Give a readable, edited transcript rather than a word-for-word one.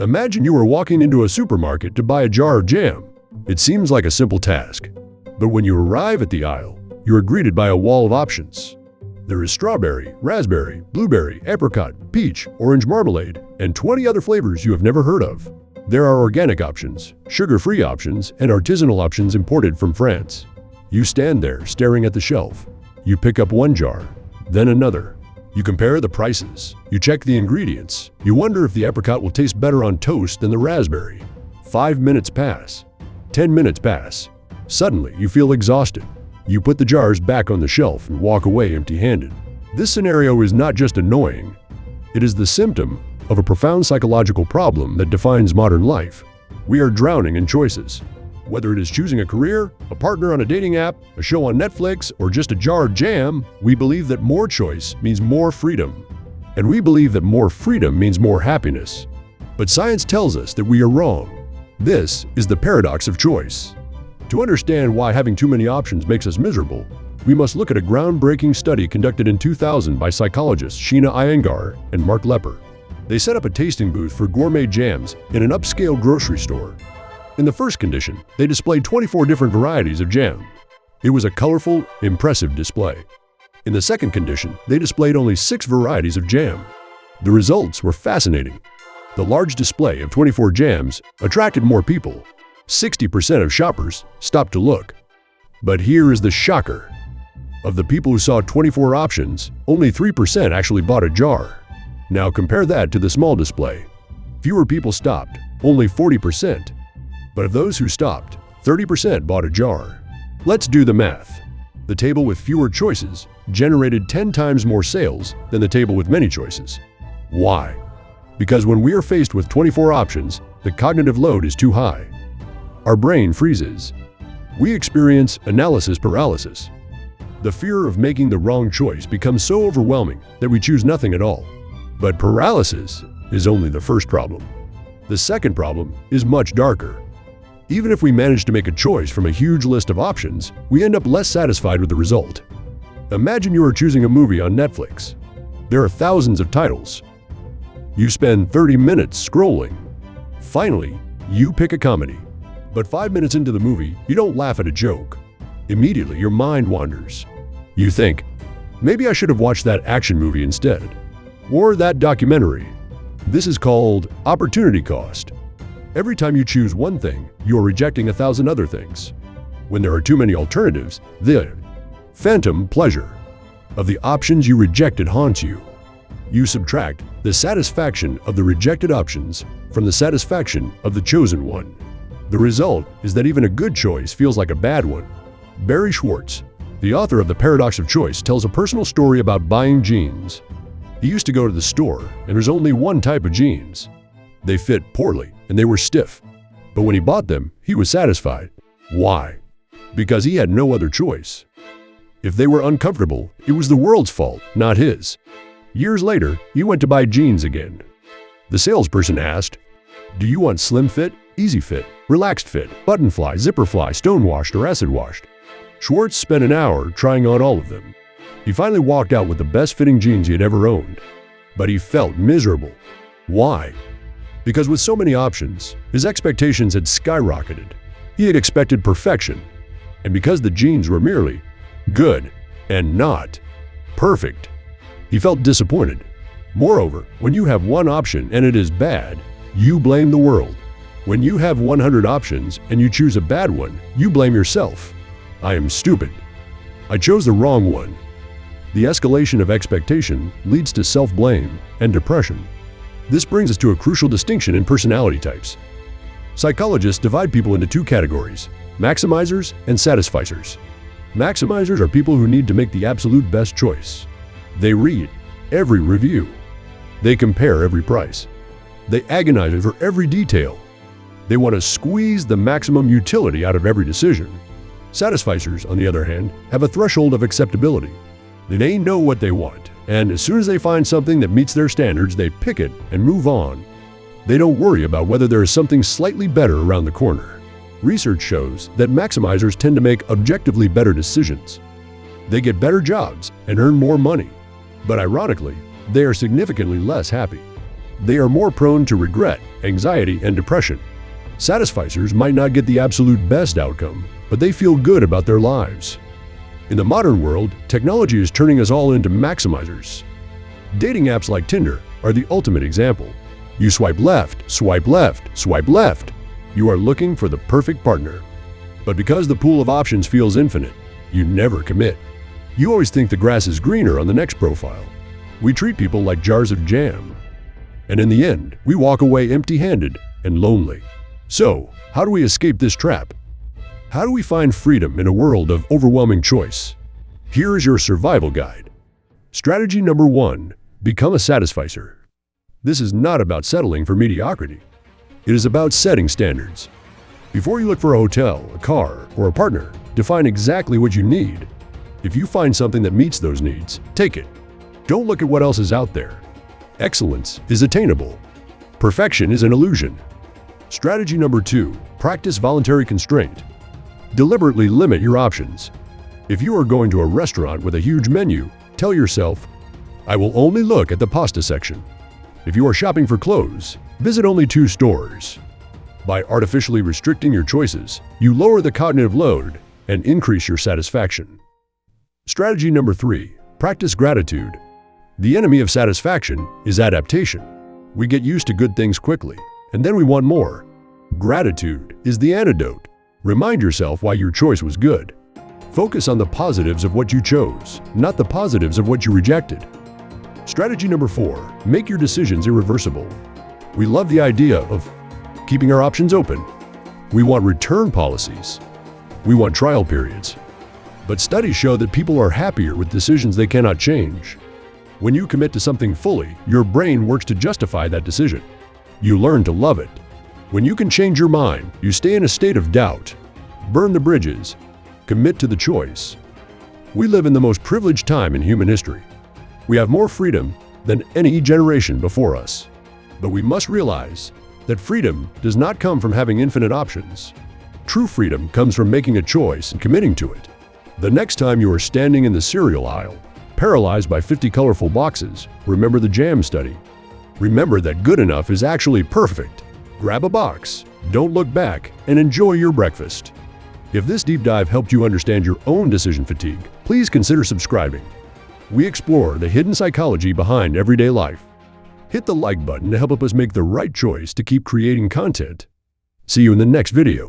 Imagine you are walking into a supermarket to buy a jar of jam. It seems like a simple task. But when you arrive at the aisle, you are greeted by a wall of options. There is strawberry, raspberry, blueberry, apricot, peach, orange marmalade, and 20 other flavors you have never heard of. There are organic options, sugar-free options, and artisanal options imported from France. You stand there staring at the shelf. You pick up one jar, then another. You compare the prices. You check the ingredients. You wonder if the apricot will taste better on toast than the raspberry. 5 minutes pass. 10 minutes pass. Suddenly, you feel exhausted. You put the jars back on the shelf and walk away empty-handed. This scenario is not just annoying. It is the symptom of a profound psychological problem that defines modern life. We are drowning in choices. Whether it is choosing a career, a partner on a dating app, a show on Netflix, or just a jar of jam, we believe that more choice means more freedom. And we believe that more freedom means more happiness. But science tells us that we are wrong. This is the paradox of choice. To understand why having too many options makes us miserable, we must look at a groundbreaking study conducted in 2000 by psychologists Sheena Iyengar and Mark Lepper. They set up a tasting booth for gourmet jams in an upscale grocery store. In the first condition, they displayed 24 different varieties of jam. It was a colorful, impressive display. In the second condition, they displayed only 6 varieties of jam. The results were fascinating. The large display of 24 jams attracted more people. 60% of shoppers stopped to look. But here is the shocker. Of the people who saw 24 options, only 3% actually bought a jar. Now compare that to the small display. Fewer people stopped, only 40%. But of those who stopped, 30% bought a jar. Let's do the math. The table with fewer choices generated 10 times more sales than the table with many choices. Why? Because when we are faced with 24 options, the cognitive load is too high. Our brain freezes. We experience analysis paralysis. The fear of making the wrong choice becomes so overwhelming that we choose nothing at all. But paralysis is only the first problem. The second problem is much darker. Even if we manage to make a choice from a huge list of options, we end up less satisfied with the result. Imagine you are choosing a movie on Netflix. There are thousands of titles. You spend 30 minutes scrolling. Finally, you pick a comedy. But 5 minutes into the movie, you don't laugh at a joke. Immediately, your mind wanders. You think, maybe I should have watched that action movie instead. Or that documentary. This is called opportunity cost. Every time you choose one thing, you are rejecting 1,000 other things. When there are too many alternatives, the phantom pleasure of the options you rejected haunts you. You subtract the satisfaction of the rejected options from the satisfaction of the chosen one. The result is that even a good choice feels like a bad one. Barry Schwartz, the author of The Paradox of Choice, tells a personal story about buying jeans. He used to go to the store, and there's only one type of jeans. They fit poorly, and they were stiff. But when he bought them, he was satisfied. Why? Because he had no other choice. If they were uncomfortable, it was the world's fault, not his. Years later, he went to buy jeans again. The salesperson asked, "Do you want slim fit, easy fit, relaxed fit, button fly, zipper fly, stone washed, or acid washed?" Schwartz spent an hour trying on all of them. He finally walked out with the best fitting jeans he had ever owned. But he felt miserable. Why? Because with so many options, his expectations had skyrocketed. He had expected perfection. And because the jeans were merely good and not perfect, he felt disappointed. Moreover, when you have one option and it is bad, you blame the world. When you have 100 options and you choose a bad one, you blame yourself. I am stupid. I chose the wrong one. The escalation of expectation leads to self-blame and depression. This brings us to a crucial distinction in personality types. Psychologists divide people into 2 categories: maximizers and satisficers. Maximizers are people who need to make the absolute best choice. They read every review. They compare every price. They agonize over every detail. They want to squeeze the maximum utility out of every decision. Satisficers, on the other hand, have a threshold of acceptability. They know what they want, and as soon as they find something that meets their standards, they pick it and move on. They don't worry about whether there is something slightly better around the corner. Research shows that maximizers tend to make objectively better decisions. They get better jobs and earn more money. But ironically, they are significantly less happy. They are more prone to regret, anxiety, and depression. Satisficers might not get the absolute best outcome, but they feel good about their lives. In the modern world, technology is turning us all into maximizers. Dating apps like Tinder are the ultimate example. You swipe left, swipe left, swipe left. You are looking for the perfect partner. But because the pool of options feels infinite, you never commit. You always think the grass is greener on the next profile. We treat people like jars of jam. And in the end, we walk away empty-handed and lonely. So, how do we escape this trap? How do we find freedom in a world of overwhelming choice? Here is your survival guide. Strategy number 1. Become a satisficer. This is not about settling for mediocrity. It is about setting standards. Before you look for a hotel, a car, or a partner, define exactly what you need. If you find something that meets those needs, take it. Don't look at what else is out there. Excellence is attainable. Perfection is an illusion. Strategy number 2. Practice voluntary constraint. Deliberately limit your options. If you are going to a restaurant with a huge menu, tell yourself, I will only look at the pasta section. If you are shopping for clothes, visit only 2 stores. By artificially restricting your choices, you lower the cognitive load and increase your satisfaction. Strategy number 3. Practice gratitude. The enemy of satisfaction is adaptation. We get used to good things quickly, and then we want more. Gratitude is the antidote. Remind yourself why your choice was good. Focus on the positives of what you chose, not the positives of what you rejected. Strategy number 4. Make your decisions irreversible. We love the idea of keeping our options open. We want return policies. We want trial periods. But studies show that people are happier with decisions they cannot change. When you commit to something fully, your brain works to justify that decision. You learn to love it. When you can change your mind, you stay in a state of doubt. Burn the bridges. Commit to the choice. We live in the most privileged time in human history. We have more freedom than any generation before us. But we must realize that freedom does not come from having infinite options. True freedom comes from making a choice and committing to it. The next time you are standing in the cereal aisle, paralyzed by 50 colorful boxes, remember the jam study. Remember that good enough is actually perfect. Grab a box, don't look back, and enjoy your breakfast. If this deep dive helped you understand your own decision fatigue, please consider subscribing. We explore the hidden psychology behind everyday life. Hit the like button to help us make the right choice to keep creating content. See you in the next video.